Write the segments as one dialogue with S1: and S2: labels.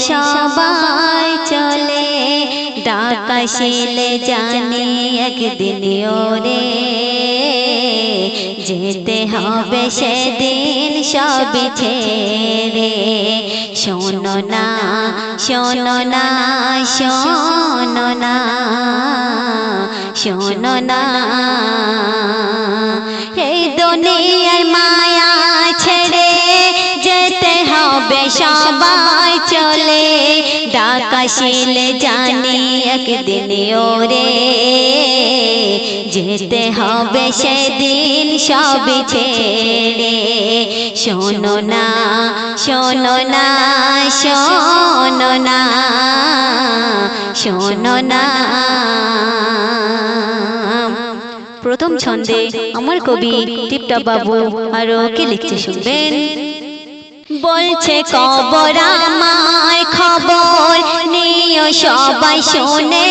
S1: সবাই চলে ডাক আসিলে জানি একদিন ওরে যেতে হবে সেদিন সব ছেড়ে শোনো না শোনো না শোনো না শোনো না এই দুনিয়ার মায়া ছেড়ে যেতে হবে সবাই চলে ডাক আসিলে জানি একদিন ওরে যেতে হবে সেদিন সব ছেড়ে শোনো না শোনো না শোনো না শোনো না। প্রথম ছন্দে আমার কবি টিপটপ বাবু আরো কি লিখছে শুনবেন। বলছে কবর আমায় খবর নিও সবাই শুনে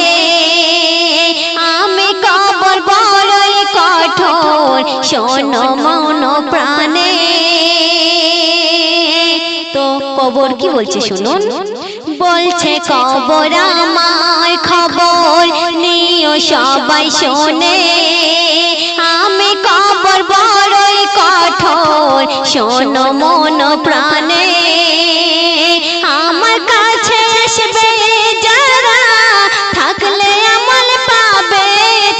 S1: আমি কবর বড়ই কঠোর শোনো মন প্রাণে। তো কবর কি বলছে শুনুন। বলছে কবর আমায় খবর নিও সবাই শুনে আমি কবর বড়ই কঠোর শোনো মন প্রাণে। আমার কাছে আসবে যারা থাকলে আমল পাবে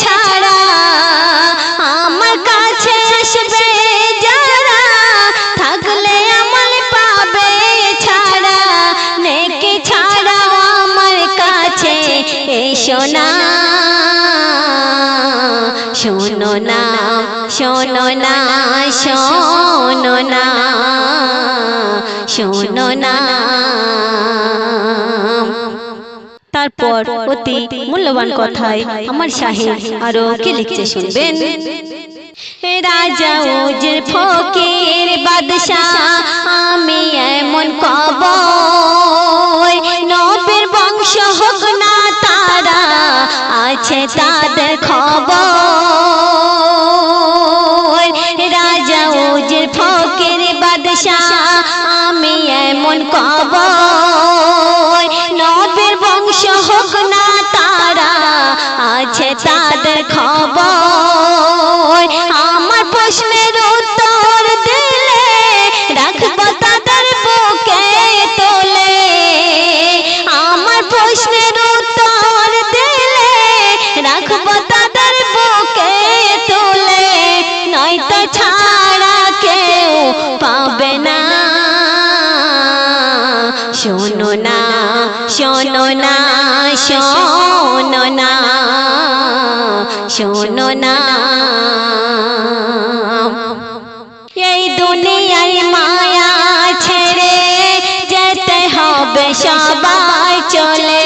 S1: ছাড়া আমার কাছে আসবে যারা থাকলে আমল পাবে ছাড়া নেকি ছাড়া আমার কাছে এসো না শোনো না শোনো না শোনো না শোনো না। তারপর অতি মূল্যবান কথায় আমার সাহেব আরো কি লিখছে শুনবেন। রাজা উজির ফকির বাদশাহ আমি এমন কবর নবীর বংশ হোক না তারা আছে তাদের খবর। রাজা উজির ফকির বাদশাহ আমি এমন কবর নবীর বংশ হোক না তারা আছে তাদের খবর। আমার প্রশ্নের উত্তর দিলে রাখবো তাদের বুকে তোলে আমার প্রশ্নের উত্তর দিলে রাখবো তাদের বুকে তোলে নয়তো ছাড়া কেউ পাবে না শোনো না শোনো না শোনো না শোনো না। এই দুনিয়ার মায়া ছেড়ে যেতে হবে সবাই চলে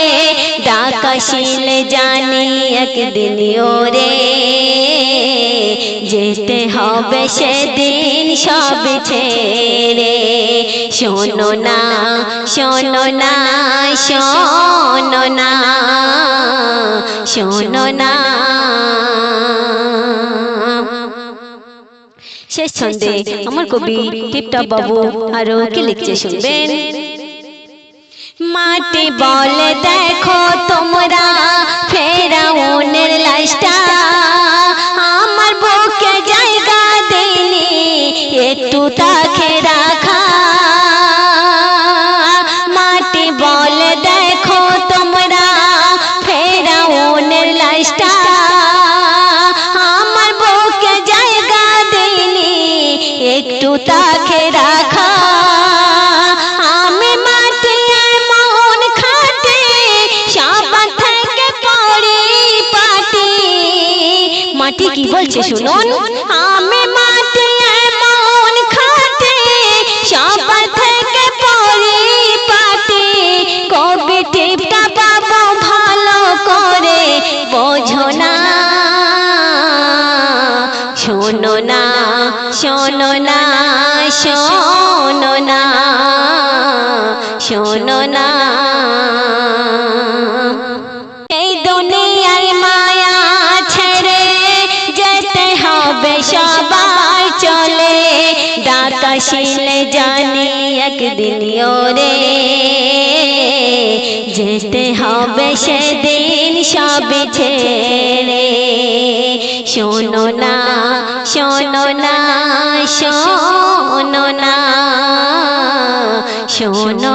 S1: ডাক আসিলে জানি একদিন ওরে যেতে হবে সেদিন সব ছেড়ে শোনো না শোনো না শোনো না শোনো না। শেষ ছন্দে আমার কবি টিপটপ বাবু আরো কি লিখছে শুনবেন। মাটি বলে দেখো তোমরা ফেরাউনের লাশটা আমার বুকে জায়গা দেনি একটু তাকে রাখা। মাটি বলে দেখো তোমরা ফেরাউনের লাশটা আমার বুকে জায়গা দেনি একটু তাকে রাখা। আমি মাটি মন খাটে সবার থেকে পড়ি পাটি। মাটি কি বলছে শুনুন। আমি মাটি মন খাটে সবার থেকে পড়ি পাটি। কবি টিপটপ বাবু ভালো করে বোঝো না শোনো না শোনো না শোনো না শোনো না। এই দুনিয়ার মায়া ছেড়ে যেতে হবে সবাই চলে ডাক আসিলে জানি একদিন ওরে যেতে হবে সেদিন সব ছেড়ে। শোনো না শোনো না শোনো না শোনো